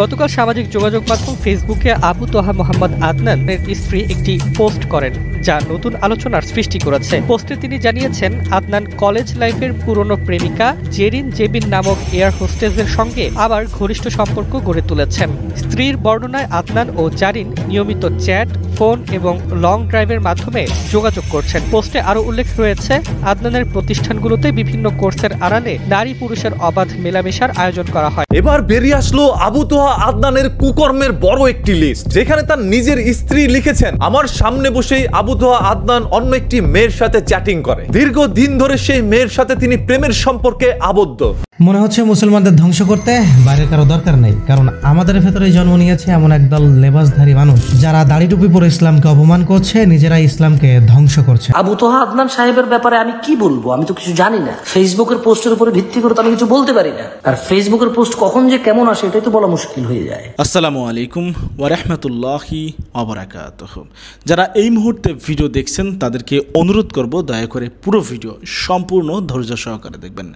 গতকাল সামাজিক যোগাযোগ মাধ্যম ফেসবুকে আবু তোহা মোহাম্মদ আদনানের স্ত্রী একটি পোস্ট করেন, যা নতুন আলোচনার সৃষ্টি করেছে। পোস্টে তিনি জানিয়েছেন, আদনান কলেজ লাইফের পুরনো প্রেমিকা জেরিন জেবিন নামক এয়ার হোস্টেসের সঙ্গে আবার ঘনিষ্ঠ সম্পর্ক গড়ে তুলেছেন। স্ত্রীর বর্ণনায় আদনান ও জারিন নিয়মিত চ্যাট, ফোন এবং লং ড্রাইভের মাধ্যমে যোগাযোগ করছেন। পোস্টে আরও উল্লেখ রয়েছে, আদনানের প্রতিষ্ঠানগুলোতে বিভিন্ন কোর্সের আড়ালে নারী পুরুষের অবাধ মেলামেশার আয়োজন করা হয়। এবার বেরিয়ে আসলো আবু তোহা আদনানের কুকর্মের বড় একটি লিস্ট, যেখানে তার নিজের স্ত্রী লিখেছেন, আমার সামনে বসেই আবু তোহা আদনান অন্য একটি মেয়ের সাথে চ্যাটিং করে। দীর্ঘদিন ধরে সেই মেয়ের সাথে তিনি প্রেমের সম্পর্কে আবদ্ধ। মনে হচ্ছে মুসলমানদের ধ্বংস করতে বাইরে কারো দরকার নেই, কারণ আমাদের ভেতরে জন্ম নিয়েছে এমন একদল লেবাসধারী মানুষ যারা দাড়ি টুপি পরে ইসলামকে অপমান করছে, নিজেরাই ইসলামকে ধ্বংস করছে। আবু তোহা আদনান সাহেবের ব্যাপারে আমি কি বলবো? আমি তো কিছু জানি না। ফেসবুকের পোস্টের উপরে ভিত্তি করে তো আমি কিছু বলতে পারি না, আর ফেসবুকের পোস্ট কখন যে কেমন আসে এটাই তো বলা মুশকিল হয়ে যায়। আসসালামু আলাইকুম ওয়া রাহমাতুল্লাহি ওয়া বারাকাতুহু। যারা এই মুহূর্তে ভিডিও দেখছেন তাদেরকে অনুরোধ করব, দয়া করে পুরো ভিডিও সম্পূর্ণ ধৈর্য সহকারে দেখবেন।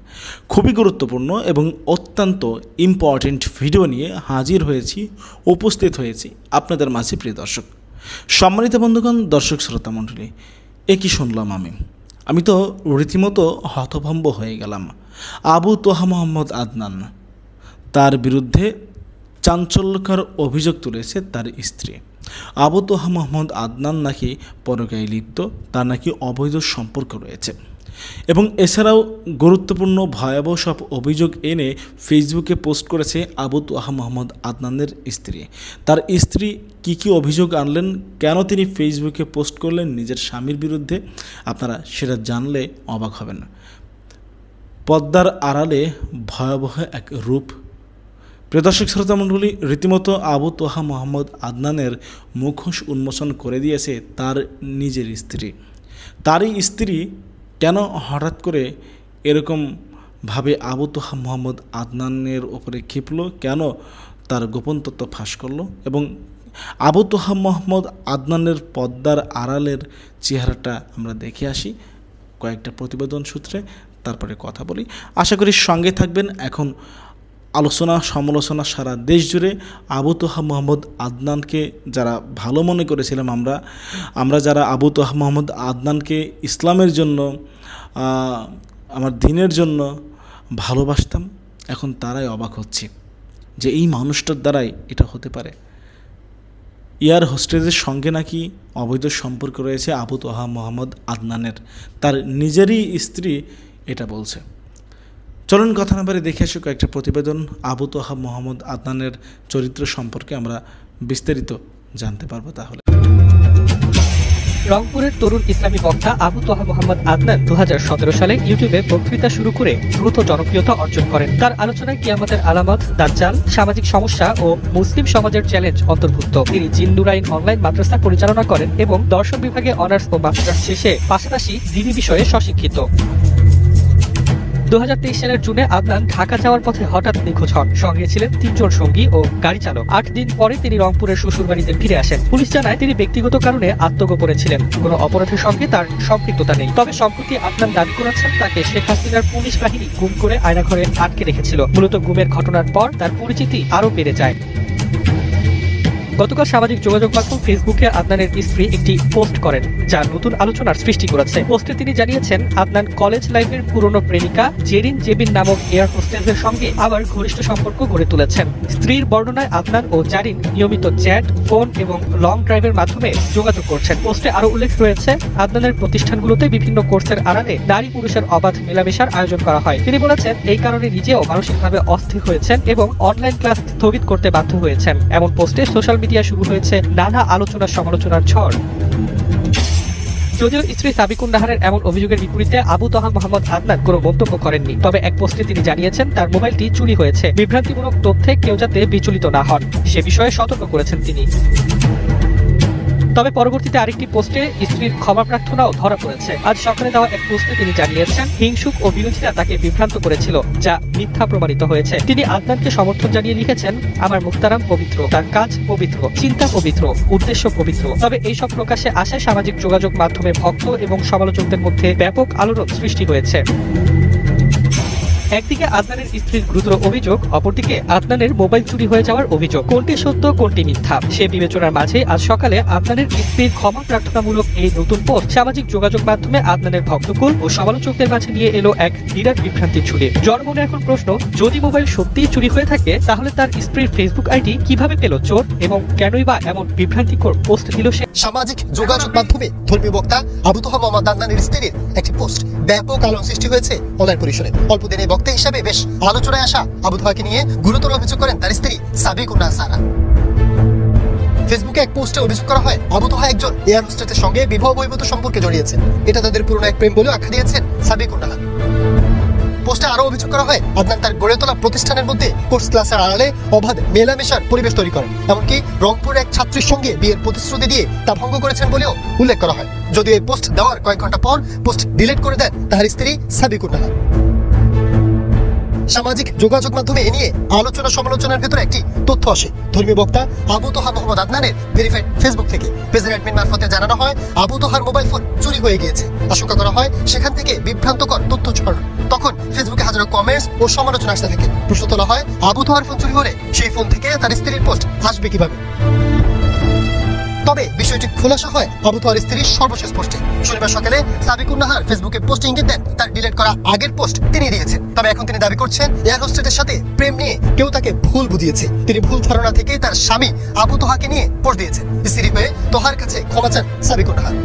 খুবই গুরুত্বপূর্ণ এবং অত্যন্ত ইম্পর্টেন্ট ভিডিও নিয়ে হাজির হয়েছি, উপস্থিত হয়েছি আপনাদের মাঝে। প্রিয় দর্শক, সম্মানিত বন্ধুগণ, দর্শক শ্রোতা মণ্ডলী, কি শুনলাম আমি তো রীতিমতো হতভম্ব হয়ে গেলাম। আবু তোহা মোহাম্মদ আদনান, তার বিরুদ্ধে চাঞ্চল্যকর অভিযোগ তুলেছে তার স্ত্রী। আবু তোহা মোহাম্মদ আদনান নাকি পরকীয়ায় লিপ্ত, তার নাকি অবৈধ সম্পর্ক রয়েছে এবং এছাড়াও গুরুত্বপূর্ণ ভয়াবহ সব অভিযোগ এনে ফেসবুকে পোস্ট করেছে আবু তোহা মোহাম্মদ আদনানের স্ত্রী। তার স্ত্রী কি অভিযোগ আনলেন, কেন তিনি ফেসবুকে পোস্ট করলেন নিজের স্বামীর বিরুদ্ধে, আপনারা সেটা জানলে অবাক হবেন। পর্দার আড়ালে ভয়াবহ এক রূপ। প্রিয় দর্শক শ্রোতা মণ্ডলী, রীতিমতো আবু তোহা মোহাম্মদ আদনানের মুখোশ উন্মোচন করে দিয়েছে তার নিজের স্ত্রী। তারই স্ত্রী কেন হঠাৎ করে এরকমভাবে আবু তোহা মোহাম্মদ আদনানের ওপরে ক্ষিপল, কেন তার গোপন তথ্য ফাঁস করলো, এবং আবু তোহা মোহাম্মদ আদনানের পর্দার আড়ালের চেহারাটা আমরা দেখে আসি কয়েকটা প্রতিবেদন সূত্রে, তারপরে কথা বলি। আশা করি সঙ্গে থাকবেন। এখন আলোচনা সমালোচনা সারা দেশ জুড়ে। আবু তোহা মোহাম্মদ আদনানকে যারা ভালো মনে করেছিলাম, আমরা যারা আবু তোহা মোহাম্মদ আদনানকে ইসলামের জন্য, আমার দ্বীনের জন্য ভালোবাসতাম, এখন তারাই অবাক হচ্ছে যে এই মানুষটার দ্বারাই এটা হতে পারে। এয়ার হোস্টেসের সঙ্গে নাকি অবৈধ সম্পর্ক রয়েছে আবু তোহা মোহাম্মদ আদনানের, তার নিজেরই স্ত্রী এটা বলছে। চলুন কথা না বাড়িয়ে দেখে আসি কয়েকটা প্রতিবেদন। আবু তোহা মোহাম্মদ আদনানের চরিত্র সম্পর্কে আমরা বিস্তারিত জানতে পারবো। তাহলে রংপুরের তরুণ ইসলামী বক্তা আবু তোহা মোহাম্মদ আদনান 2017 সালে ইউটিউবে বক্তৃতা শুরু করে দ্রুত জনপ্রিয়তা অর্জন করেন। তার আলোচনায় কিয়ামতের আলামত, দাজ্জাল, সামাজিক সমস্যা ও মুসলিম সমাজের চ্যালেঞ্জ অন্তর্ভুক্ত। তিনি জিন্নুরাইন অনলাইন মাদ্রাসা পরিচালনা করেন এবং দর্শন বিভাগে অনার্স ও মাস্টার্স শেষে পাশাপাশি দিনী বিষয়ে স্বশিক্ষিত। 2023 সালের জুনে আদনান ঢাকা যাওয়ার পথে হঠাৎ নিখোঁজ হন। সঙ্গে ছিলেন 3 জন সঙ্গী ও গাড়ি চালক। 8 দিন পরে তিনি রংপুরের শ্বশুরবাড়িতে ফিরে আসেন। পুলিশ জানায় তিনি ব্যক্তিগত কারণে আত্মগোপনে ছিলেন, কোনো অপরাধের সঙ্গে তার সম্পৃক্ততা নেই। তবে সম্প্রতি আদনান দাবি করেছেন তাকে শেখ হাসিনার পুলিশ বাহিনী গুম করে আয়নাঘরে আটকে রেখেছিল। মূলত গুমের ঘটনার পর তার পরিচিতি আরও বেড়ে যায়। গতকাল সামাজিক যোগাযোগ মাধ্যম ফেসবুকে আদনানের স্ত্রী একটি পোস্ট করেন, যা নতুন আলোচনার সৃষ্টি করেছে। পোস্টে তিনি জানিয়েছেন, আদনান কলেজ লাইফের পুরনো প্রেমিকা জেরিন জেবিন নামক এয়ার হোস্টেসের সঙ্গে আবার ঘনিষ্ঠ সম্পর্ক গড়ে তুলেছেন। স্ত্রীর বর্ণনায় আদনান ও জারিন নিয়মিত চ্যাট, ফোন এবং লং ড্রাইভের মাধ্যমে যোগাযোগ করছেন। পোস্টে আরও উল্লেখ রয়েছে, আদনানের প্রতিষ্ঠানগুলোতে বিভিন্ন কোর্সের আড়ালে নারী পুরুষের অবাধ মেলামেশার আয়োজন করা হয়। তিনি বলেছেন, এই কারণে নিজেও মানসিকভাবে অস্থির হয়েছেন এবং অনলাইন ক্লাস স্থগিত করতে বাধ্য হয়েছেন। এমন পোস্টে সোশ্যাল মিডিয়া শুরু হয়েছে নানা আলোচনা সমালোচনার ঝড়। যদিও স্ত্রী সাবিকুন নাহারের এমন অভিযোগের বিপরীতে আবু তোহা মোহাম্মদ আদনান কোনো মন্তব্য করেননি। তবে এক পোস্টে তিনি জানিয়েছেন তার মোবাইলটি চুরি হয়েছে। বিভ্রান্তিমূলক তথ্যে কেউ যাতে বিচলিত না হন সে বিষয়ে সতর্ক করেছেন তিনি। তবে পরবর্তীতে আরেকটি পোস্টে স্ত্রীর ক্ষমা প্রার্থনাও ধরা পড়েছে। আজ সকালে দেওয়া এক পোস্টে তিনি জানিয়েছেন, হিংসুক ও বিরোধীরা তাকে বিভ্রান্ত করেছিল, যা মিথ্যা প্রমাণিত হয়েছে। তিনি আদনানকে সমর্থন জানিয়ে লিখেছেন, আমার মুখতারাম পবিত্র, তার কাজ পবিত্র, চিন্তা পবিত্র, উদ্দেশ্য পবিত্র। তবে এইসব প্রকাশে আসায় সামাজিক যোগাযোগ মাধ্যমে ভক্ত এবং সমালোচকদের মধ্যে ব্যাপক আলোড়ন সৃষ্টি হয়েছে। একদিকে আদনানের স্ত্রীর গুরুতর অভিযোগ, অপরদিকে আদনানের মোবাইল চুরি হয়ে যাওয়ার অভিযোগ। কোনটি সত্য কোনটি মিথ্যা সে বিবেচনার মাঝে আজ সকালে আদনানের স্ত্রীর ক্ষমা প্রার্থনামূলক এই নতুন পোস্ট সামাজিক যোগাযোগ মাধ্যমে আদনানের ভক্তকুল ও সমালোচকদের মাঝে নিয়ে এলো এক বিরাট বিভ্রান্তির ঝুলি। জনমনে এখন প্রশ্ন, যদি মোবাইল সত্যিই চুরি হয়ে থাকে তাহলে তার স্ত্রীর ফেসবুক আইডি কিভাবে পেল চোর এবং কেনই বা এমন বিভ্রান্তিকর পোস্ট দিল সে? সামাজিক যোগাযোগ মাধ্যমে ধর্মীয় বক্তা আবু তোহা মোহাম্মদ আদনানের স্ত্রীর একটি পোস্ট ব্যাপক আলোড়ন সৃষ্টি হয়েছে অনলাইন পরিসরে। অল্প দিনে বক্তা হিসাবে বেশ আলোচনায় আসা আবু তোহাকে নিয়ে গুরুতর অভিযোগ করেন তার স্ত্রী সাবিকুন্না সারা। ফেসবুকে এক পোস্টে অভিযোগ করা হয় আবু তোহা একজন এয়ার হোস্টেসের সঙ্গে বিবাহ বহির্ভূত সম্পর্কে জড়িয়েছেন। এটা তাদের পুরনো এক প্রেম বলেও আখ্যা দিয়েছেন সাবিকুন্না। পোস্টে আরো অভিযোগ করা হয় আদনান তার গড়ে তোলা প্রতিষ্ঠানের মধ্যে কোর্স ক্লাসের আড়ালে অবাধ মেলামেশার পরিবেশ তৈরি করেন, এমনকি রংপুরের এক ছাত্রীর সঙ্গে বিয়ের প্রতিশ্রুতি দিয়ে তা ভঙ্গ করেছেন বলেও উল্লেখ করা হয়। যদিও এই পোস্ট দেওয়ার কয়েক ঘন্টা পর পোস্ট ডিলিট করে দেন তার স্ত্রী সাবিকুন্না। সামাজিক যোগাযোগ মাধ্যমে এ নিয়ে আলোচনা সমালোচনার ভেতরে একটি তথ্য আসে ধর্মীয় বক্তা আবু তোহা মোহাম্মদ আদনানের ভেরিফাইড ফেসবুক থেকে। পেজের অ্যাডমিন মারফতে জানানো হয় আবু তোহার মোবাইল ফোন চুরি হয়ে গিয়েছে। আশঙ্কা করা হয় সেখান থেকে বিভ্রান্তকর তথ্য ছড়ানো। তখন ফেসবুকে হাজারো কমেন্টস ও সমালোচনা আসতে থাকে। প্রশ্ন তোলা হয় আবু তোহার ফোন চুরি হলে সেই ফোন থেকে তার স্ত্রীর পোস্ট আসবে কিভাবে? তবে বিষয়টি খোলাসা হয় আবু তোহার স্ত্রীর সর্বশেষ পোস্টে। শনিবার সকালে সাবিকুন্নাহার ফেসবুকে পোস্টে ইঙ্গিত দেন তার ডিলিট করা আগের পোস্ট তিনি দিয়েছেন। তবে এখন তিনি দাবি করছেন এয়ার হোস্টেসের সাথে প্রেম নিয়ে কেউ তাকে ভুল বুঝিয়েছে। তিনি ভুল ধারণা থেকে তার স্বামী আবু তোহাকে নিয়ে পোস্ট দিয়েছেন। স্ত্রী হয়ে তোহার কাছে ক্ষমা চান সাবিকুন্নাহার।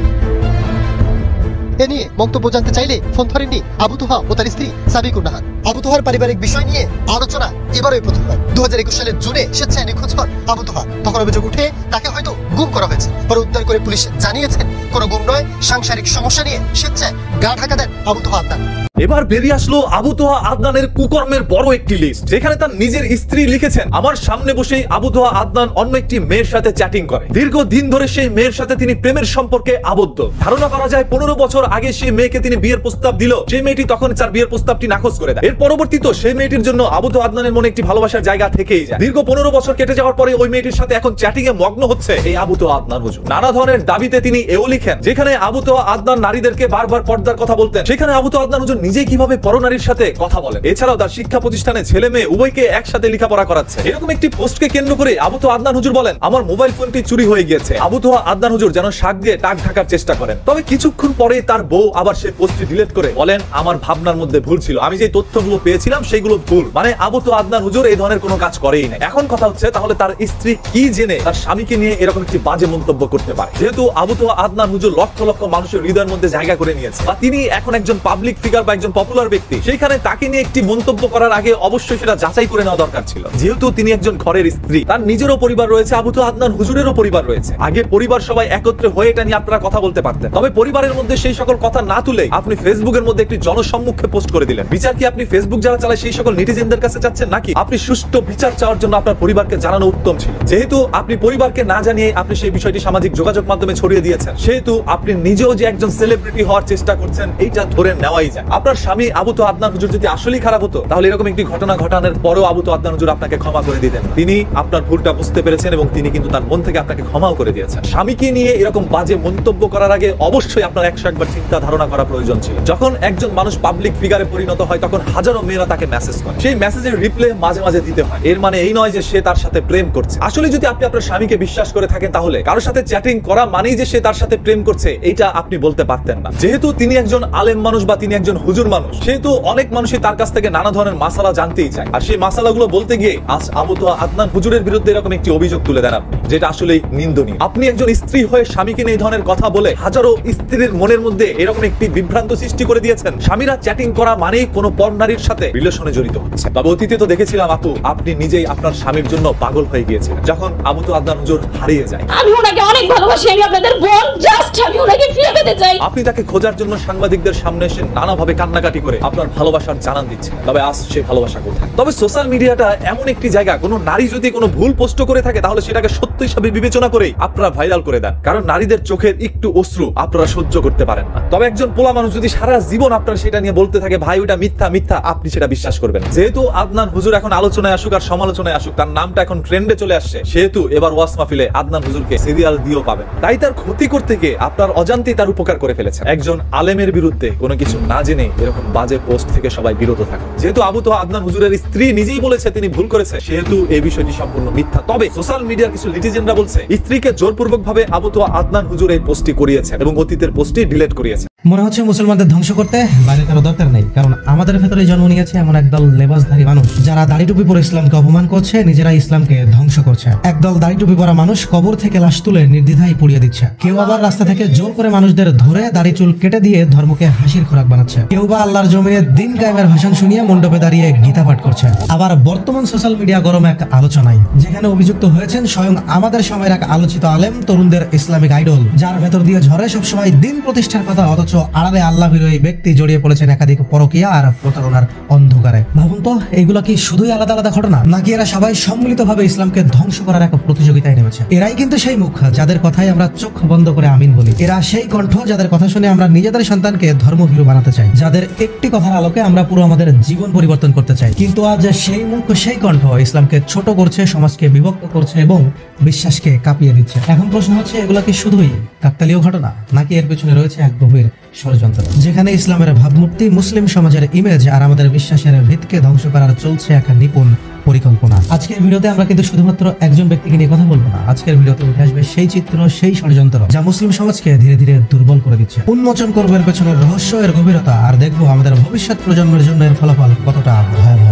এ নিয়ে মন্তব্য জানতে চাইলে ফোন ধরেননি আবু তোহা ও তার স্ত্রী সাবিকুন্নাহার। আবু তোহার পারিবারিক বিষয় নিয়ে আলোচনা এবারই প্রথমবার। 2021 সালের জুনে স্বেচ্ছায় নিখোঁজ হন আবু তোহা। তখন অভিযোগ উঠে তাকে হয়তো গুম করা হয়েছে। পরে উদ্ধার করে পুলিশ জানিয়েছেন কোনো গুম নয়, সাংসারিক সমস্যা নিয়ে স্বেচ্ছায় গা ঢাকা দেন আবু তোহা আদনান। এবার বেরিয়ে আসলো আবু তোহা আদনানের কুকর্মের বড় একটি লিস্ট, যেখানে তার নিজের স্ত্রী লিখেছেন আমার সামনে বসেই আবু তোহা আদনান অন্য একটি মেয়ের সাথে চ্যাটিং করে। দীর্ঘদিন ধরে সেই মেয়ের সাথে তিনি প্রেমের সম্পর্কে আবদ্ধ। ধারণা করা যায় 15 বছর আগে সেই মেয়েকে তিনি বিয়ের প্রস্তাব দিল। সেই মেয়েটি তখন তার বিয়ের প্রস্তাবটি নাকচ করে দেয়। এর পরবর্তীতে সেই মেয়েটির জন্য আবু তোহা আদনানের মনে একটি ভালোবাসার জায়গা থেকেই যায়। দীর্ঘ 15 বছর কেটে যাওয়ার পরে ওই মেয়েটির সাথে এখন চ্যাটিং এ মগ্ন হচ্ছে এই আবু তোহা আদনান হুজুর। নানা ধরনের দাবিতে তিনি এও লিখেন যেখানে আবু তোহা আদনান নারীদেরকে বারবার পর্দার কথা বলতেন, সেখানে আবু তোহা আদনান হুজুর নিজে কিভাবে নারীর সাথে কথা বলেন। এছাড়াও তার শিক্ষা প্রতিষ্ঠানে ছেলে মেয়ে উভয়কে একসাথে লেখাপড়া করাচ্ছে। এরকম একটি পোস্টকে কেন্দ্র করে আবু তোহা আদনান হুজুর বলেন আমার মোবাইল ফোনটি চুরি হয়ে গিয়েছে। আবু তোহা আদনান হুজুর যেন শাক দিয়ে টাক ঢাকার চেষ্টা করেন। তবে কিছুক্ষণ পরে তার বউ আবার সেই পোস্টটি ডিলিট করে বলেন আমার ভাবনার মধ্যে ভুল ছিল, আমি যে তথ্যগুলো পেয়েছিলাম সেগুলো ভুল। মানে আবু তোহা আদনান হুজুর এই ধরনের কোনো কাজ করেই না। এখন কথা হচ্ছে তাহলে তার স্ত্রী কি জেনে তার স্বামীকে নিয়ে এরকম একটি বাজে মন্তব্য করতে পারে? যেহেতু আবু তোহা আদনান হুজুর লক্ষ লক্ষ মানুষের হৃদয়ের মধ্যে জায়গা করে নিয়েছে বা তিনি এখন একজন পাবলিক ফিগার বা একজন পপুলার ব্যক্তি, সেইখানে তাকে নিয়ে একটি মন্তব্য করার আগে অবশ্যই সেটা যাচাই করে নেওয়া দরকার ছিল। যেহেতু তিনি একজন ঘরের স্ত্রী, তার নিজেরও পরিবার রয়েছে, আবু তোহা আদনান হুজুরেরও পরিবার রয়েছে। আগে পরিবার সবাই একত্রে হয়ে এটা নিয়ে আপনারা কথা বলতে পারতেন। তবে পরিবারের মধ্যে সেই সকল কথা না তুলে আপনি ফেসবুকের মধ্যে একটি জনসম্মুখে পোস্ট করে দিলেন। বিচার কি আপনি ফেসবুক যারা চালায় সেই সকল নেটিজেনদের কাছে চাচ্ছেন, নাকি আপনি সুষ্ঠু বিচার চাওয়ার জন্য আপনার পরিবারকে জানানো উত্তম ছিল? যেহেতু আপনি পরিবারকে না জানিয়ে আপনি সেই বিষয়টি সামাজিক যোগাযোগ মাধ্যমে ছড়িয়ে দিয়েছেন, সেহেতু আপনি নিজেও যে একজন সেলিব্রিটি হওয়ার চেষ্টা করছেন এইটা ধরে নেওয়াই যায়। আপনার স্বামী আবু তোহা আদনান হুজুর যদি আসলেই খারাপ হতো তাহলে এরকম একটি ঘটনা ঘটানোর পরও আবু তোহা আদনান হুজুর আপনাকে ক্ষমা করে দিতেন। তিনি আপনার ভুলটা বুঝতে পেরেছেন এবং তিনি কিন্তু তার মন থেকে আপনাকে ক্ষমাও করে দিয়েছেন। স্বামীকে নিয়ে এরকম বাজে মন্তব্য করার আগে অবশ্যই আপনার 101 বার চিন্তা ধারণা করা প্রয়োজন ছিল। যখন একজন মানুষ পাবলিক ফিগারে পরিণত হয় তখন হাজারো মেয়েরা তাকে মেসেজ করে, সেই মেসেজের রিপ্লাই মাঝে মাঝে দিতে হয়। এর মানে এই নয় যে সে তার সাথে প্রেম করছে। আসলে যদি আপনি আপনার স্বামীকে বিশ্বাস করে থাকেন তাহলে কারোর সাথে চ্যাটিং করা মানেই যে সে তার সাথে প্রেম করছে এইটা আপনি বলতে পারতেন না। যেহেতু তিনি একজন আলেম মানুষ বা তিনি একজন হুজুর মানুষ, সেহেতু অনেক মানুষই তার কাছ থেকে নানা ধরনের মাসালা জানতেই চায়। আর সেই মাসালাগুলো বলতে গিয়ে আজ আবু তোহা আদনান হুজুরের বিরুদ্ধে এরকম একটি অভিযোগ তুলে দেন আপনি, যেটা আসলেই নিন্দনীয়। আপনি একজন স্ত্রী হয়ে স্বামীকে নিয়ে এই ধরনের কথা বলে হাজারো স্ত্রীর মনের মধ্যে এরকম একটি বিভ্রান্ত সৃষ্টি করে দিয়েছেন। স্বামীরা চ্যাটিং করা মানেই কোনো পর নারীর সাথে রিলেশনে জড়িত হচ্ছে। তবে অতীতে তো দেখেছিলাম আপু, আপনি নিজেই আপনার স্বামীর জন্য পাগল হয়ে গিয়েছিলেন যখন আবু তোহা আদনান হুজুর হারিয়ে যায়। আমি ওনাকে অনেক ভালোবাসি, আমি আপনাদের বোন, জাস্ট আমি ওনাকে ফিরে পেতে চাই। আপনি তাকে খোঁজার জন্য সাংবাদিকদের সামনে এসে নানাভাবে কান্নাকাটি করে আপনার ভালোবাসার জানান দিচ্ছেন। তবে আজ সে ভালোবাসা কোথায়? তবে সোশ্যাল মিডিয়াটা এমন একটি জায়গা, কোনো নারী যদি কোনো ভুল পোস্ট করে থাকে তাহলে সেটাকে সত্য হিসাবে বিবেচনা করেই আপনারা ভাইরাল করে দেন, কারণ নারীদের চোখের একটু অশ্রু আপনারা সহ্য করতে পারেন না। তবে একজন পোলা মানুষ যদি সারা জীবন আপনার সেটা নিয়ে বলতে থাকে ভাই ওটা মিথ্যা মিথ্যা, আপনি সেটা বিশ্বাস করবেন। যেহেতু আদনান হুজুর এখন আলোচনায় আসুক আর সমালোচনায় আসুক, তার নামটা এখন ট্রেন্ডে চলে আসছে, সেহেতু এবার ওয়াজ মাহফিলে আদনান হুজুরকে সিরিয়াল দিয়েও পাবেন। তাই তার ক্ষতি করতে গিয়ে আপনার অজান্তেই তার উপকার করে ফেলেছেন। একজন আলেমের বিরুদ্ধে কোনো কিছু না জেনে এরকম বাজে পোস্ট থেকে সবাই বিরত থাকা। যেহেতু আবু তোহা আদনান হুজুরের স্ত্রী নিজেই বলেছে তিনি ভুল করেছে, সেহেতু এই বিষয়টি সম্পূর্ণ মিথ্যা। তবে সোশ্যাল মিডিয়ার কিছু লিটিজেনরা বলছে স্ত্রীকে জোরপূর্বক ভাবে আবু তোহা আদনান হুজুর এই পোস্টটি করিয়েছে এবং অতীতের পোস্টটি ডিলিট করিয়েছে। মনে হচ্ছে মুসলমানদের ধ্বংস করতে বাইরে কারো দরকার নেই, কারণ আমাদের ভেতরে জন্ম নিয়েছে এমন একদল লেবাসধারী মানুষ যারা দাড়ি টুপি পরে ইসলামকে অপমান করছে, নিজেরা ইসলামকে ধ্বংস করছে। একদল দাড়ি টুপি পরা মানুষ কবর থেকে লাশ তুলে নির্দ্বিধায় পুড়িয়ে দিচ্ছে। কেউ আবার রাস্তা থেকে জোর করে মানুষদের ধরে দাড়ি চুল কেটে দিয়ে ধর্মকে হাসির খোরাক বানাচ্ছে। কেউ বা আল্লাহর জমিনে দিন কায়েমের ভাষণ শুনিয়ে মণ্ডপে দাঁড়িয়ে গীতা পাঠ করছে। আবার বর্তমান সোশ্যাল মিডিয়া গরম এক আলোচনায় যেখানে অভিযুক্ত হয়েছেন স্বয়ং আমাদের সময়ের এক আলোচিত আলেম, তরুণদের ইসলামিক আইডল, যার ভেতর দিয়ে ঝরে সবসময় দিন প্রতিষ্ঠার কথা, অথচ আড়ালে আল্লাহ বিরোধী ব্যক্তি জড়িয়ে পড়েছেন একাধিক পরকীয়া আর প্রতারণার অন্ধকারে। ভাবুন তো, এগুলো কি শুধুই আলাদা আলাদা ঘটনা, নাকি এরা সবাই সম্মিলিতভাবে ইসলামকে ধ্বংস করার এক প্রতিযোগিতায় নেমেছে? এরাই কিন্তু সেই মুখ যাদের কথাই আমরা চোখ বন্ধ করে আমিন বলি। এরা সেই কণ্ঠ যাদের কথা শুনে আমরা নিজেদের সন্তানকে ধর্মভীরু বানাতে চাই, যাদের একটি কথার আলোকে আমরা পুরো আমাদের জীবন পরিবর্তন করতে চাই। কিন্তু আজ সেই মুখ, সেই কণ্ঠ ইসলামকে ছোট করছে, সমাজকে বিভক্ত করছে এবং বিশ্বাসকে কাঁপিয়ে দিচ্ছে। এখন প্রশ্ন হচ্ছে, এগুলো কি শুধুই কাকতালীয় ঘটনা, নাকি এর পেছনে রয়েছে এক গভীর ষড়যন্ত্র, যেখানে ইসলামের ভাবমূর্তি, মুসলিম সমাজের ইমেজ আর আমাদের বিশ্বাসের ভিতকে ধ্বংস করার চলছে এক নিপুণ পরিকল্পনা? আজকের ভিডিওতে আমরা কিন্তু শুধুমাত্র একজন ব্যক্তিকে নিয়ে কথা বলবো না। আজকের ভিডিওতে উঠে আসবে সেই চিত্র, সেই ষড়যন্ত্র যা মুসলিম সমাজকে ধীরে ধীরে দুর্বল করে দিচ্ছে। উন্মোচন করবো এর পেছনের রহস্য, এর গভীরতা, আর দেখবো আমাদের ভবিষ্যৎ প্রজন্মের জন্য এর ফলাফল কতটা ভয়াবহ।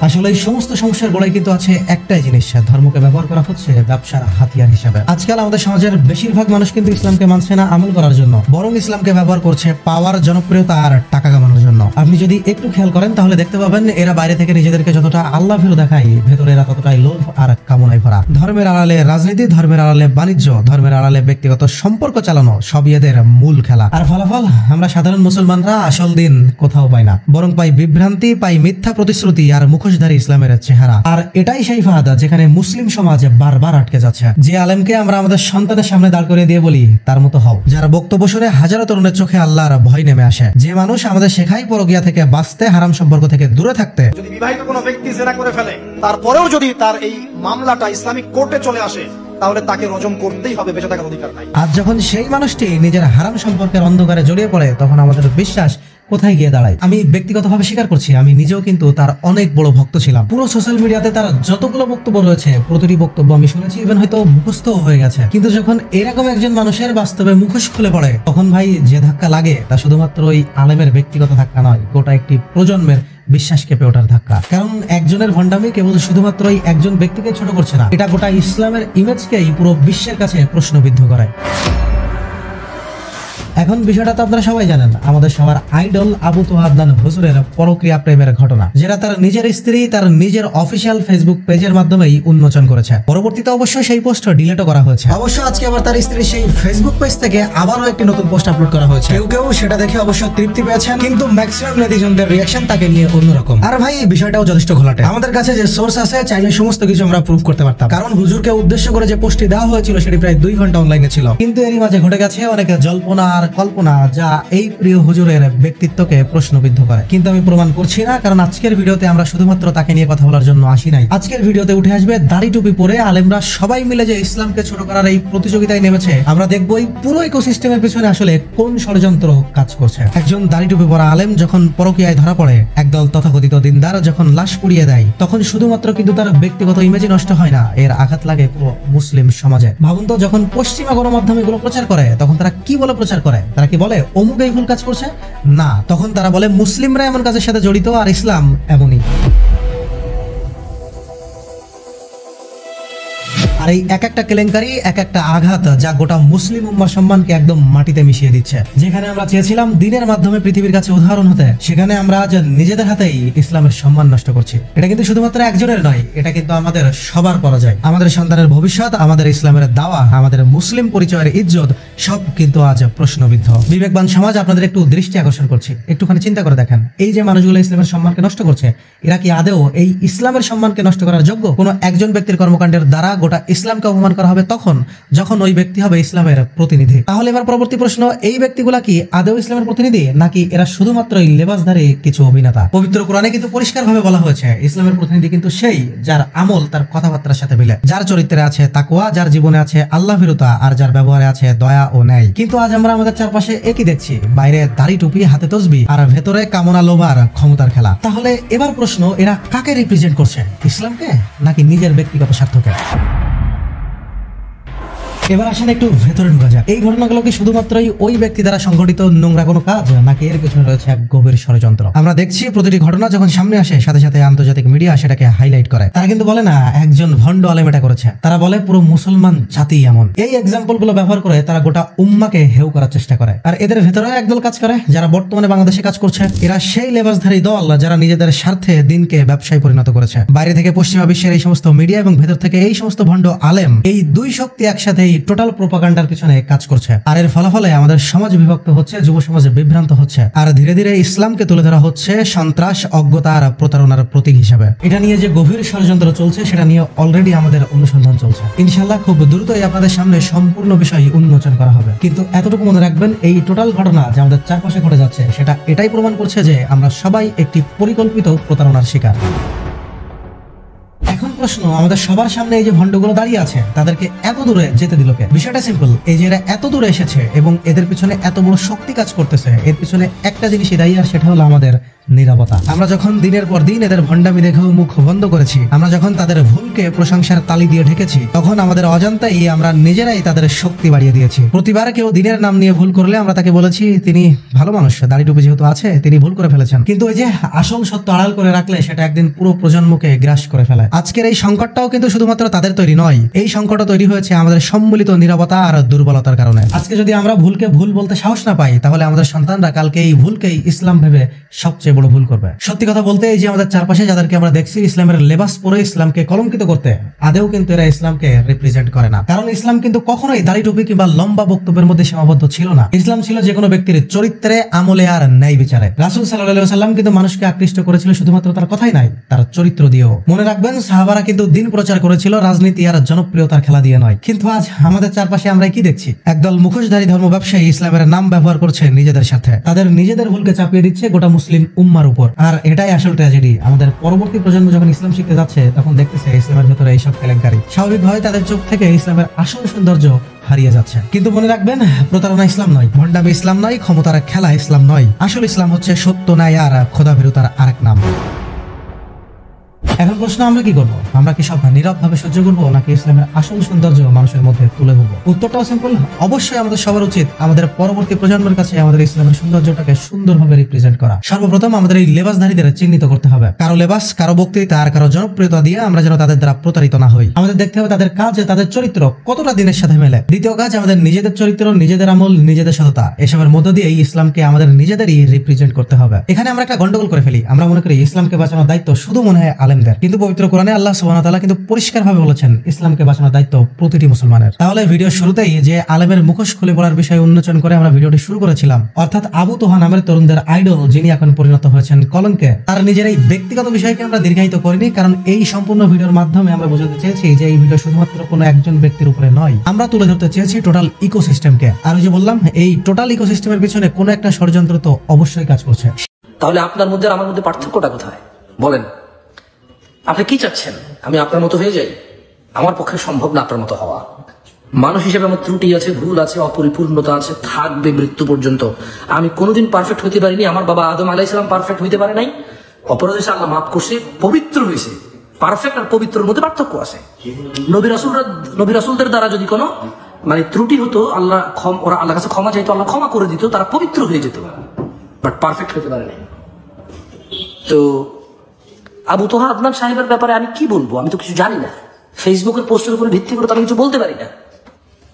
আসলে এই সমস্ত সমস্যার গোড়ায় কিন্তু আছে একটাই জিনিস, ধর্মকে ব্যবহার করা হচ্ছে ব্যবসার হাতিয়ার হিসাবে। আজকাল আমাদের সমাজের বেশিরভাগ মানুষ কিন্তু ইসলামকে মানছে না আমল করার জন্য, বরং ইসলামকে ব্যবহার করছে পাওয়ার, জনপ্রিয়তা আর টাকা কামানোর জন্য। আপনি যদি একটু খেয়াল করেন তাহলে দেখতে পাবেন এরা বাইরে থেকে নিজেদেরকে যতটা আল্লাহ ভীরু দেখায়, ভেতরে এরা ততটাই লোভ আর কামনায় ভরা। ধর্মের আড়ালে রাজনীতি, ধর্মের আড়ালে বাণিজ্য, ধর্মের আড়ালে ব্যক্তিগত সম্পর্ক চালানো, সবই এদের মূল খেলা। আর ফলাফল, আমরা সাধারণ মুসলমানরা আসল দিন কোথাও পাই না, বরং পাই বিভ্রান্তি, পাই মিথ্যা প্রতিশ্রুতি আর মুখোশধারী ইসলামের চেহারা। আর এটাই সেই ফাঁদ যেখানে মুসলিম সমাজ বারবার আটকে যাচ্ছে। যে আলেমকে আমরা আমাদের সন্তানের সামনে দাঁড় করে দিয়ে বলি তার মতো হও, যার বক্তব্য শুনে হাজারো তরুণের চোখে আল্লাহর ভয় নেমে আসে, যে মানুষ আমাদের শেখায় পরকীয়া থেকে বাঁচতে, হারাম সম্পর্ক থেকে দূরে থাকতে। যদি বিবাহিত কোনো ব্যক্তি জিনা করে ফেলে, তারপরেও যদি তার এই মামলাটা ইসলামিক কোর্টে চলে আসে, তাহলে তাকে রজম করতেই হবে, বেঁচে থাকার অধিকার নাই। আজ যখন সেই মানুষটি নিজের হারাম সম্পর্কের অন্ধকারে জড়িয়ে পড়ে, তখন আমাদের বিশ্বাস কোথায় গিয়ে দাঁড়ায়? আমি ব্যক্তিগতভাবে স্বীকার করছি, আমি নিজেও কিন্তু তার অনেক বড় ভক্ত ছিলাম। পুরো সোশ্যাল মিডিয়াতে তার যতগুলো বক্তব্য রয়েছে, প্রতিটি বক্তব্য আমি শুনেছি, ইভেন হয়তো মুখস্থ হয়ে গেছে। কিন্তু যখন এরকম একজন মানুষের বাস্তবে মুখোশ খুলে পড়ে, তখন ভাই যে ধাক্কা লাগে তা শুধুমাত্র ওই আলেমের ব্যক্তিগত ধাক্কা নয়, গোটা একটি প্রজন্মের বিশ্বাস কেঁপে ওঠার ধাক্কা। কারণ একজনের ভণ্ডামি কেবল শুধুমাত্র ওই একজন ব্যক্তিকে ছোট করছে না, এটা গোটা ইসলামের ইমেজকেই পুরো বিশ্বের কাছে প্রশ্নবিদ্ধ করে। এখন বিষয়টা তো আপনারা সবাই জানেন, আমাদের সবার আইডল আবু তোহা আদনান হুজুরের পরক্রিয়া প্রেমের ঘটনা, যেটা তার নিজের স্ত্রী তার নিজের অফিসিয়াল ফেসবুক পেজের মাধ্যমেই উন্মোচন করেছে। পরবর্তীতে অবশ্য সেই পোস্ট ডিলিটও করা হয়েছে। অবশ্য আজকে আবার তার স্ত্রীর সেই ফেসবুক পেজ থেকে আবারও একটি নতুন পোস্ট আপলোড করা হয়েছে। কেউ কেউ সেটা দেখে অবশ্য তৃপ্তি পেয়েছেন, কিন্তু ম্যাক্সিমাম নেটিজনদের রিঅ্যাকশন তাকে নিয়ে অন্যরকম। আর ভাই এই বিষয়টাও যথেষ্ট ঘোলাটে। আমাদের কাছে যে সোর্স আছে, চাইলে সমস্ত কিছু আমরা প্রুফ করতে পারতাম, কারণ হুজুরকে উদ্দেশ্য করে যে পোস্টটি দেওয়া হয়েছিল সেটি প্রায় 2 ঘন্টা অনলাইনে ছিল। কিন্তু এরই মাঝে ঘটে গেছে অনেক জল্পনা আর কল্পনা, যা এই প্রিয় হুজুরের ব্যক্তিত্বকে প্রশ্নবিদ্ধ করে। কিন্তু আমি প্রমাণ করছি না, কারণ আজকের ভিডিওতে আমরা শুধুমাত্র তাকে নিয়ে কথা বলার জন্য আসি নাই। আজকের ভিডিওতে উঠে আসবে দাড়ি টুপি পরে আলেমরা সবাই মিলে যে ইসলামকে ছোট করার এই প্রতিযোগিতায় নেমেছে। আমরা দেখবো এই পুরো ইকোসিস্টেমের পিছনে আসলে কোন ষড়যন্ত্র কাজ করছে। একজন দাড়ি টুপি পরা আলেম যখন পরকীয়ায় ধরা পড়ে, একদল তথাকথিত দিনদার যখন লাশ পুড়িয়ে দেয়, তখন শুধুমাত্র কিন্তু তার ব্যক্তিগত ইমেজই নষ্ট হয় না, এর আঘাত লাগে পুরো মুসলিম সমাজে। ভাবুন তো, যখন পশ্চিমা গণমাধ্যম এগুলো প্রচার করে, তখন তারা কি বলে প্রচার করে? তারা কি বলে অমুক এই ভুল কাজ করছে? না, তখন তারা বলে মুসলিমরা এমন কাজের সাথে জড়িত আর ইসলাম এমনই। আর এই এক একটা কেলেঙ্কারি, এক একটা আঘাত, যা গোটা মুসলিম উম্মার সম্মানকে একদম মাটিতে মিশিয়ে দিচ্ছে। যেখানে আমরা চেয়েছিলাম দিনের মাধ্যমে পৃথিবীর কাছে উদাহরণ হতে, সেখানে আমরা আজ নিজেদের হাতেই ইসলামের সম্মান নষ্ট করছি। এটা কিন্তু শুধুমাত্র একজনের নয়, এটা কিন্তু আমাদের সবার পরাজয়। আমাদের সন্তানের ভবিষ্যৎ, আমাদের ইসলামের দাওয়া, আমাদের মুসলিম পরিচয়ের ইজ্জত, সব কিন্তু আজ প্রশ্নবিদ্ধ। বিবেকবান সমাজ, আপনাদের একটু দৃষ্টি আকর্ষণ করছি, একটুখানি চিন্তা করে দেখেন, এই যে মানুষগুলো ইসলামের সম্মানকে নষ্ট করছে, এরা কি আদেও এই ইসলামের সম্মানকে নষ্ট করার যোগ্য? কোনো একজন ব্যক্তির কর্মকাণ্ডের দ্বারা গোটা ইসলামকে অপমান করা হবে তখন যখন ওই ব্যক্তি হবে ইসলামের প্রতিনিধি। তাহলে এবার পরবর্তী প্রশ্ন, এই ব্যক্তিগুলা কি আদৌ ইসলামের প্রতিনিধি নাকি এরা শুধুমাত্র লেবাসধারী কিছু অভিনেতা? পবিত্র কোরআনে কিন্তু পরিষ্কারভাবে বলা হয়েছে ইসলামের প্রতিনিধি কিন্তু সেই যার আমল তার কথাবার্তার সাথে মিলে, যার চরিত্রে আছে তাকওয়া, যার জীবনে আছে আল্লাহ ভীরুতা, আর যার ব্যবহারে আছে দয়া ও ন্যায়। কিন্তু আজ আমরা আমাদের চারপাশে একই দেখছি, বাইরে দাড়ি টুপি, হাতে তসবিহ, আর ভেতরে কামনা লোভার ক্ষমতার খেলা। তাহলে এবার প্রশ্ন, এরা কাকে রিপ্রেজেন্ট করছে, ইসলামকে নাকি নিজের ব্যক্তিগত স্বার্থকে? এবার আসেন একটু ভেতরে ঢোকা যাক। এই ঘটনাগুলো কি শুধুমাত্রই ওই ব্যক্তি দ্বারা সংঘটিত নোংরা কোনো কাজ নাকি এর পেছনে রয়েছে এক গভীর ষড়যন্ত্র? আমরা দেখছি প্রতিটি ঘটনা যখন সামনে আসে সাথে সাথে আন্তর্জাতিক মিডিয়া সেটাকে হাইলাইট করে। তারা কিন্তু বলে না একজন ভণ্ড আলেম এটা করেছে, তারা বলে পুরো মুসলমান জাতি এমন। এই এক্সাম্পল গুলো ব্যবহার করে তারা গোটা উম্মাকে হেউ করার চেষ্টা করে। আর এদের ভেতরে একদল কাজ করে যারা বর্তমানে বাংলাদেশে কাজ করছে। এরা সেই লেবাসধারী দল যারা নিজেদের স্বার্থে দিনকে ব্যবসায় পরিণত করেছে। বাইরে থেকে পশ্চিমা বিশ্বের এই সমস্ত মিডিয়া এবং ভেতর থেকে এই সমস্ত ভণ্ড আলেম, এই দুই শক্তি একসাথে টোটাল প্রোপাগান্ডার পিছনে কাজ করছে। আর এর ফলাফলে আমাদের সমাজ বিভক্ত হচ্ছে, যুব সমাজে বিভ্রান্ত হচ্ছে, আর ধীরে ধীরে ইসলামকে তুলে ধরা হচ্ছে সন্ত্রাস, অজ্ঞতা আর প্রতারণার প্রতীক হিসেবে। এটা নিয়ে যে গভীর ষড়যন্ত্র চলছে সেটা নিয়ে অলরেডি আমাদের অনুসন্ধান চলছে। ইনশাআল্লাহ খুব দ্রুতই আপনাদের সামনে সম্পূর্ণ বিষয় উন্মোচন করা হবে। কিন্তু এতটুকু মনে রাখবেন, এই টোটাল ঘটনা যে আমাদের চারপাশে ঘটে যাচ্ছে সেটা এটাই প্রমাণ করছে যে আমরা সবাই একটি পরিকল্পিত প্রতারণার শিকার। এখন প্রশ্ন, আমাদের সবার সামনে এই যে ভণ্ডগুলো দাঁড়িয়ে আছে তাদেরকে এত দূরে যেতে দিল কে? বিষয়টা সিম্পল, এই যে এরা এত দূরে এসেছে এবং এদের পিছনে এত বড় শক্তি কাজ করতেছে, এর পিছনে একটা জিনিসই দায়ী, আর সেটা হলো আমাদের নীরবতা। আমরা যখন দিনের পর দিন এদের ভণ্ডামি দেখেও মুখ বন্ধ করেছি, আমরা যখন তাদের ভুলকে প্রশংসার তালি দিয়ে ঢেকেছি, তখন আমাদের অজান্তেই আমরা নিজেরাই তাদের শক্তি বাড়িয়ে দিয়েছি। প্রতিবার কেউ দিনের নাম নিয়ে ভুল করলে আমরা তাকে বলেছি তিনি ভালো মানুষ, দাড়ি টুপি যেহেতু আছে তিনি ভুল করে ফেলেছেন। কিন্তু ওই যে আসল সত্য আড়াল করে রাখলে সেটা একদিন পুরো প্রজন্মকে গ্রাস করে ফেলে। আজকের এই সংকটটাও কিন্তু শুধুমাত্র তাদের তৈরি নয়, এই সংকটও তৈরি হয়েছে আমাদের সম্মিলিত নীরবতা আর দুর্বলতার কারণে। আজকে যদি আমরা ভুলকে ভুল বলতে সাহস না পাই, তাহলে আমাদের সন্তানরা কালকে এই ভুলকেই ইসলাম ভেবে সবচেয়ে বড় ভুল করবে। সত্যি কথা বলতে, এই যে আমাদের চারপাশে যাদেরকে আমরা দেখছি ইসলামের লেবাস পরে ইসলামকে কলঙ্কিত করতে, আদেও কিন্তু এরা ইসলামকে রিপ্রেজেন্ট করে না। কারণ ইসলাম কিন্তু কখনোই দাড়ি টুপি কিংবা লম্বা বক্তব্যের মধ্যে সীমাবদ্ধ ছিল না। ইসলাম ছিল যে কোনো ব্যক্তির চরিত্রে, আমলে আর ন্যায় বিচারে। রাসূল সাল্লাল্লাহু আলাইহি ওয়াসাল্লাম কিন্তু মানুষকে আকৃষ্ট করেছিল শুধুমাত্র তার কথাই নাই, তার চরিত্র দিয়েও। মনে রাখবেন, সাহাবারা কিন্তু দিন প্রচার করেছিল রাজনীতি আর জনপ্রিয়তার খেলা দিয়ে নয়। কিন্তু আজ আমাদের চারপাশে আমরা কি দেখছি? একদল মুখোশধারী ধর্ম ব্যবসায়ী ইসলামের নাম ব্যবহার করছে নিজেদের সাথে, তাদের নিজেদের ভুলকে চাপিয়ে দিচ্ছে গোটা মুসলিম উম্মার উপর। আর এটাই আসল ট্র্যাজেডি। আমাদের পরবর্তী প্রজন্ম যখন ইসলাম শিখতে যাচ্ছে তখন দেখতেছে ইসলামের ভেতরে এইসব কেলেঙ্কারি। স্বাভাবিকভাবে তাদের চোখ থেকে ইসলামের আসল সৌন্দর্য হারিয়ে যাচ্ছে। কিন্তু মনে রাখবেন, প্রতারণা ইসলাম নয়, ভণ্ডামি ইসলাম নয়, ক্ষমতার খেলা ইসলাম নয়। আসল ইসলাম হচ্ছে সত্য, ন্যায় আর খোদাভীরুতার আরেক নাম। এখন প্রশ্ন, আমরা কি করবো? আমরা কি সব নীরব ভাবে সহ্য করবো নাকি ইসলামের আসল সৌন্দর্য মানুষের মধ্যে তুলে ধরবো? উত্তরটাও সিম্পল, অবশ্যই আমাদের সবার উচিত আমাদের পরবর্তী প্রজন্মের কাছে আমাদের ইসলামের সৌন্দর্যটাকে সুন্দরভাবে রিপ্রেজেন্ট করা। সর্বপ্রথম আমাদের এই লেবাসধারীদের চিহ্নিত করতে হবে। কারো লেবাস, কারো বক্তৃতা আর কারো জনপ্রিয়তা দিয়ে আমরা যেন তাদের দ্বারা প্রতারিত না হই। আমাদের দেখতে হবে তাদের কাজ, তাদের চরিত্র কতটা দিনের সাথে মেলে। দ্বিতীয় কাজ, আমাদের নিজেদের চরিত্র, নিজেদের আমল, নিজেদের সততা, এসবের মধ্য দিয়ে এই ইসলামকে আমাদের নিজেদেরই রিপ্রেজেন্ট করতে হবে। এখানে আমরা একটা গন্ডগোল করে ফেলি, আমরা মনে করি ইসলামকে বাঁচানোর দায়িত্ব শুধু মনে হয় আলেমদের, কিন্তু পবিত্র কোরআনে আল্লাহ সুবহানাহু ওয়া তাআলা কিন্তু পরিষ্কারভাবে বলেছেন ইসলামকে বাঁচানোর দায়িত্ব প্রতিটি মুসলমানের। তাহলে ভিডিও শুরুতেই যে আলেমের মুখোশ খুলে পড়ার বিষয় উন্মোচন করে আমরা ভিডিওটি শুরু করেছিলাম, অর্থাৎ আবু তোহা নামের তরুণদের আইডল যিনি এখন পরিণত হয়েছেন কলঙ্কে, তার নিজের এই ব্যক্তিগত বিষয়কে আমরা দীর্ঘায়িত করিনি, কারণ এই সম্পূর্ণ ভিডিওর মাধ্যমে আমরা বোঝাতে চেয়েছি যে এই ভিডিও শুধুমাত্র কোনো একজন ব্যক্তির উপরে নয়, আমরা তুলে ধরতে চেয়েছি টোটাল ইকোসিস্টেমকে। আর ওই যে বললাম, এই টোটাল ইকোসিস্টেমের পিছনে কোনো একটা ষড়যন্ত্র তো অবশ্যই কাজ করছে। তাহলে আপনার মধ্যে আর আমার মধ্যে পার্থক্যটা কোথায় বলেন? আপনি কি চাচ্ছেন আমি আপনার মতো হয়ে যাই? আমার পক্ষে সম্ভব না আপনার মতো হওয়া। মানুষ হিসেবে আমার ত্রুটি আছে, ভুল আছে, অপরিপূর্ণতা আছে, থাকবে মৃত্যু পর্যন্ত। আমি কোনোদিন পারফেক্ট হতে পারিনি। আমার বাবা আদম আলাইহিস সালাম পারফেক্ট হইতে পারে নাই, অপরাধ হিসেবে আল্লাহ মাফ করছে, পবিত্র হয়েছে। পারফেক্ট আর পবিত্রের মধ্যে পার্থক্য আছে। নবী রাসূলদের দ্বারা যদি কোনো ত্রুটি হতো, ওরা আল্লাহর কাছে ক্ষমা চাইতো, আল্লাহ ক্ষমা করে দিত, তারা পবিত্র হয়ে যেত, বাট পারফেক্ট হতে পারে নাই। তো আবু তোহা আদনান সাহেবের ব্যাপারে আমি কি বলবো? আমি তো কিছু জানি না। ফেসবুকের পোস্টের উপরে ভিত্তি করে তো আমি কিছু বলতে পারি না।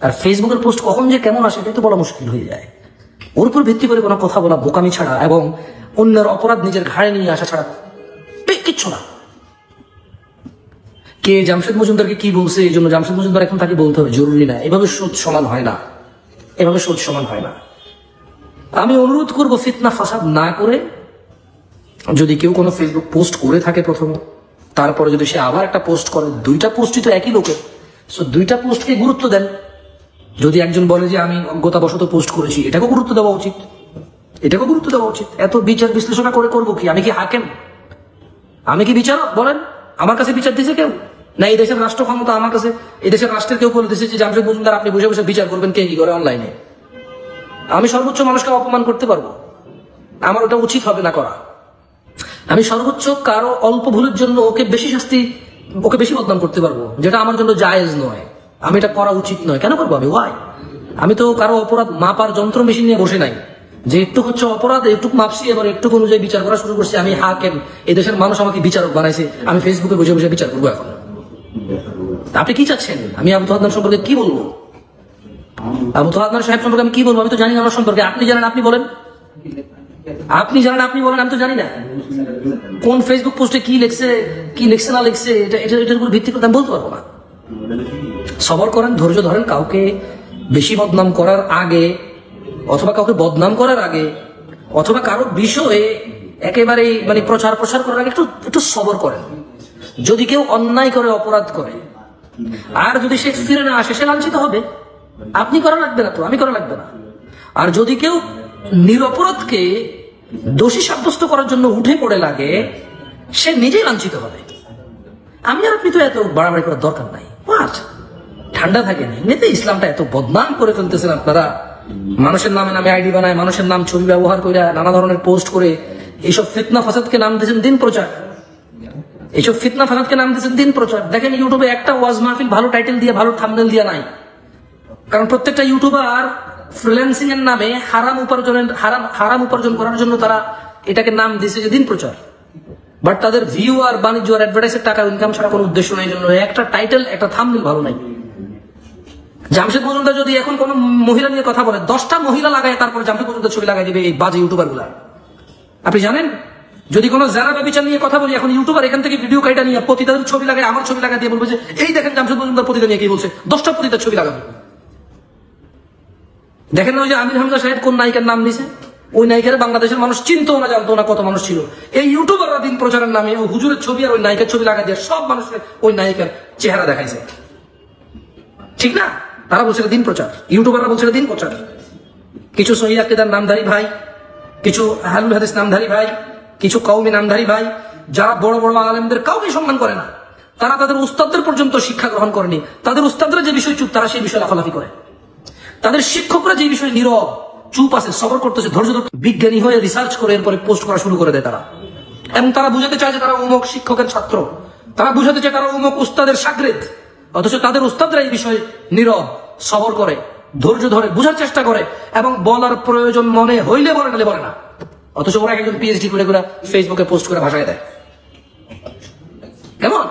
আর ফেসবুকের পোস্ট কখন যে কেমন আসে সেটাই তো বলা মুশকিল হয়ে যায়। ওর উপর ভিত্তি করে কোনো কথা বলা বোকামি ছাড়া এবং অন্যের অপরাধ নিজের ঘাড়ে নিয়ে আসা ছাড়া কিচ্ছু না। কে জামশেদ মজুমদারকে কি বলছে এই জন্য জামশেদ মজুমদার এখন তাকে বলতে হবে জরুরি না। এভাবে সোচ সমান হয় না, এভাবে সোচ সমান হয় না। আমি অনুরোধ করবো ফিতনা ফাসাদ না করে, যদি কেউ কোনো ফেসবুক পোস্ট করে থাকে প্রথমে, তারপরে যদি সে আবার একটা পোস্ট করে, দুইটা পোস্টই তো একই লোকের, সো দুইটা পোস্টকে গুরুত্ব দেন। যদি একজন বলে যে আমি অজ্ঞতাবশত পোস্ট করেছি, এটাকেও গুরুত্ব দেওয়া উচিত, এটাকেও গুরুত্ব দেওয়া উচিত। এত বিচার বিশ্লেষণা করে করবো কি? আমি কি হাকেম? আমি কি বিচারক? বলেন, আমার কাছে বিচার দিছে কেউ? না এই দেশের রাষ্ট্র ক্ষমতা আমার কাছে, এই দেশের রাষ্ট্রের কেউ বলে দিচ্ছে যে জামশেদ মজুমদার আপনি বসে বসে বিচার করবেন কে কি করে অনলাইনে? আমি সর্বোচ্চ মানুষকে অপমান করতে পারবো? আমার ওটা উচিত হবে না করা। আমি সর্বোচ্চ কারো অল্প ভুলের জন্য ওকে বেশি বদনাম করতে পারবো, যেটা আমার জন্য জায়েজ নয়। আমি এটা করা উচিত নয়। কেন করবো আমি? ওয়াই? আমি তো কারো অপরাধ মাপার যন্ত্র মেশিন নিয়ে বসে নাই যে একটু হচ্ছে অপরাধ, একটু মাপছি, এবার একটু অনুযায়ী বিচার করা শুরু করছি। আমি হাকেম, এই দেশের মানুষ আমাকে বিচারক বানাইছে, আমি ফেসবুকে বসে বসে বিচার করবো এখন? আপনি কি চাচ্ছেন? আমি আবু তোহা আদনান সম্পর্কে কি বলবো? আবু তোহা আদনান সাহেব সম্পর্কে আমি কি বলবো? আমি তো জানি না আমার সম্পর্কে। আপনি জানেন, আপনি বলেন। আপনি জানেন, আপনি বলেন। আমি তো জানি না কোন ফেসবুক পোস্টে কি লিখছে না লিখছে, এটার উপর ভিত্তি করে আমি বলতে পারবো না। সবর করেন, ধৈর্য ধরেন। কাউকে বেশি বদনাম করার আগে, অথবা কাউকে বদনাম করার আগে, অথবা কারো বিষয়ে একেবারে মানে প্রচার করার আগে একটু সবর করেন। যদি কেউ অন্যায় করে, অপরাধ করে, আর যদি সে ফিরে না আসে, সে লাঞ্ছিত হবে। আপনি করা লাগবে না তো, আমি করা লাগবে না। আর যদি কেউ নিরপরাধকে দোষী সাব্যস্ত করার জন্য উঠে পড়ে লাগে, সে নিজেই লাঞ্ছিত হবে। আমি আর আপনি তো এত বাড়াবাড়ি করার দরকার নাই। ঠান্ডা থাকেন। এমনিতে ইসলামটা এত বদনাম করে ফেলতেছেন আপনারা। মানুষের নামে আইডি বানায়, মানুষের নাম ছবি ব্যবহার করে নানা ধরনের পোস্ট করে এইসব ফিতনা ফাসাদকে নাম দিয়েছেন দিন প্রচার। এইসব ফিতনা ফাসাদকে নাম দিয়েছেন দিন প্রচার। দেখেন ইউটিউবে একটা ওয়াজ মাহফিল ভালো টাইটেল দিয়ে, ভালো থাম্বনেল দিয়ে নাই। কারণ প্রত্যেকটা ইউটিউবার ফ্রিল্যান্সিং এর নামে হারাম উপার্জন করার জন্য তারা এটাকে নাম দিয়েছে যে দিন প্রচার। বাট তাদের ভিউ আর বাণিজ্য আর অ্যাডভার্টাইজের টাকা ইনকাম ছাড়া কোনো উদ্দেশ্য নেই। জন্য একটা টাইটেল, একটা থাম্বনেল ভালো নাই। জামশেদ মজুমদার যদি এখন কোন মহিলা নিয়ে কথা বলে, 10টা মহিলা লাগায় তারপর জামশেদ মজুমদার ছবি লাগাই দিবে এই বাজে ইউটিউবার গুলা। আপনি জানেন, যদি কোনো যারা ব্যবচার নিয়ে কথা বলি, এখন ইউটিউবার এখান থেকে ভিডিও কাইটা নিয়ে পতিতাদের ছবি লাগায়, আমার ছবি লাগাই দিয়ে বলবে যে এই দেখেন জামশেদ মজুমদার পতিতা নিয়ে কি বলছে, 10টা পতিতার ছবি লাগাবে। দেখেন ওই যে আমির হামজা সাহেব কোন নায়িকার নাম দিয়েছে, ওই নায়িকার বাংলাদেশের মানুষ চিনতো না, জানতো না কত মানুষ ছিল। এই ইউটিউবাররা দিন প্রচারের নামে ওই হুজুরের ছবি আর ওই নায়িকার ছবি লাগাই দিয়ে সব মানুষের ওই নায়িকার চেহারা দেখাইছে। ঠিক না? তারা বলছে দিন প্রচার, ইউটিউবাররা বলছে দিন প্রচার। কিছু সহিহ আকীদার নামধারী ভাই, কিছু আহলুল হাদিস নামধারী ভাই, কিছু কওমি নামধারী ভাই, যারা বড় বড় আলেমদের কাউকে সম্মান করে না, তারা তাদের উস্তাদদের পর্যন্ত শিক্ষা গ্রহণ করেনি। তাদের উস্তাদরা যে বিষয় চুপ, তারা সেই বিষয়ে লাফালাফি করে। তাদের শিক্ষকরা যে বিষয়ে নীরব চুপ আছে, সবর করতেছে, ধৈর্য ধরে বিজ্ঞানী হয়ে রিসার্চ করে এরপরে পোস্ট করা শুরু করে দেয় তারা। এবং তারা বুঝাতে চায় যে তারা অমুক শিক্ষকের ছাত্র, তারা বুঝাতে চায় তারা অমুক উস্তাদের শাগরেদ। অথচ তাদের উস্তাদরা এই বিষয়ে নীরব, সবর করে, ধৈর্য ধরে বোঝার চেষ্টা করে এবং বলার প্রয়োজন মনে হইলে বলে, নালে বলে না। অথচ ওরা একজন পিএইচডি করে ফেসবুকে পোস্ট করে ভাষায় দেয়। কেমন?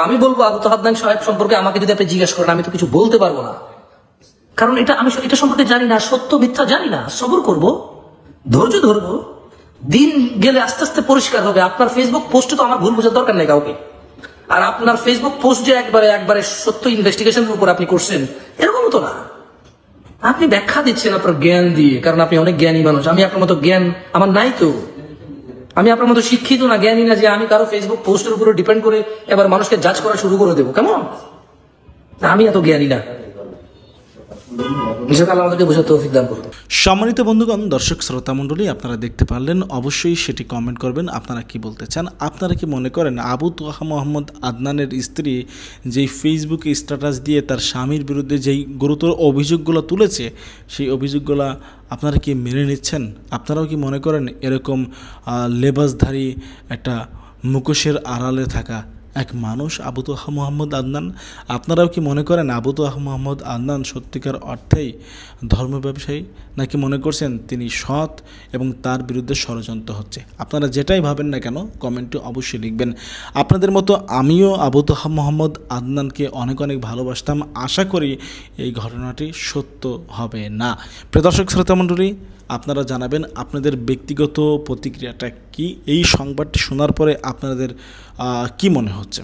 আমি বলবো আবু তোহা আদনান সাহেব সম্পর্কে আমাকে যদি আপনি জিজ্ঞাসা করেন, আমি তো কিছু বলতে পারবো না, কারণ আমি এটা সম্পর্কে জানি না, সত্য মিথ্যা জানি না। সবর করব, ধৈর্য ধরবো, দিন গেলে আস্তে আস্তে পরিষ্কার হবে। আপনার ফেসবুক পোস্টে তো আমার ভুল বোঝার দরকার নেই কাউকে। আর আপনার ফেসবুক পোস্ট যে একবারে সত্য ইনভেস্টিগেশনের উপর আপনি করছেন, এরকম তো না। আপনি ব্যাখ্যা দিচ্ছেন আপনার জ্ঞান দিয়ে, কারণ আপনি অনেক জ্ঞানী মানুষ। আমি আপনার মতো জ্ঞান আমার নাই তো, আমি আপনার মতো শিক্ষিত না, জ্ঞানী না যে আমি কারো ফেসবুক পোস্টের উপরে ডিপেন্ড করে এবার মানুষকে জাজ করা শুরু করে দেবো। কেমন? আমি এত জ্ঞানী না। সম্মানিত বন্ধুগণ, দর্শক শ্রোতা মণ্ডলী, আপনারা দেখতে পারলেন, অবশ্যই সেটি কমেন্ট করবেন। আপনারা কি বলতে চান? আপনারা কি মনে করেন আবু তোহা মোহাম্মদ আদনানের স্ত্রী যেই ফেসবুকে স্ট্যাটাস দিয়ে তার স্বামীর বিরুদ্ধে যেই গুরুতর অভিযোগগুলো তুলেছে, সেই অভিযোগগুলো আপনারা কি মেনে নিচ্ছেন? আপনারাও কি মনে করেন এরকম লেবাসধারী একটা মুখোশের আড়ালে থাকা এক মানুষ আবু তোহা মোহাম্মদ আদনান? আপনারাও কি মনে করেন আবু তোহা মোহাম্মদ আদনান সত্যিকার অর্থেই ধর্ম ব্যবসায়ী, নাকি মনে করছেন তিনি সৎ এবং তার বিরুদ্ধে ষড়যন্ত্র হচ্ছে? আপনারা যেটাই ভাবেন না কেন কমেন্টে অবশ্যই লিখবেন। আপনাদের মতো আমিও আবু তোহা মোহাম্মদ আদনানকে অনেক অনেক ভালোবাসতাম। আশা করি এই ঘটনাটি সত্য হবে না। প্রিয় দর্শক শ্রোতা মণ্ডলী, আপনারা জানাবেন আপনাদের ব্যক্তিগত প্রতিক্রিয়াটা কি এই সংবাদটি শোনার পরে আপনাদের কি মনে হচ্ছে।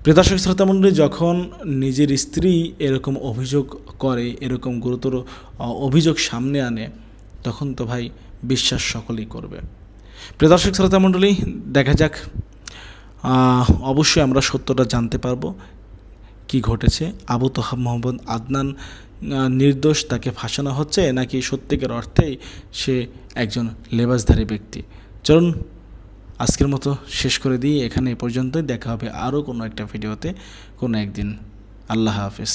প্রিয় দর্শক শ্রোতা মণ্ডলী, যখন নিজের স্ত্রী এরকম অভিযোগ করে, এরকম গুরুতর অভিযোগ সামনে আনে, তখন তো ভাই বিশ্বাস সকলেই করবে। প্রিয় দর্শক শ্রোতা মণ্ডলী, দেখা যাক অবশ্যই আমরা সত্যটা জানতে পারবো কি ঘটেছে। আবু তোহা মোহাম্মদ আদনান নির্দোষ, তাকে ফাঁসানো হচ্ছে নাকি সত্যিকার অর্থেই সে একজন লেবাসধারী ব্যক্তি। চলুন আজকের মতো শেষ করে দিই, এখানে এ পর্যন্তই। দেখা হবে আরও কোনো একটা ভিডিওতে কোনো একদিন। আল্লাহ হাফেজ।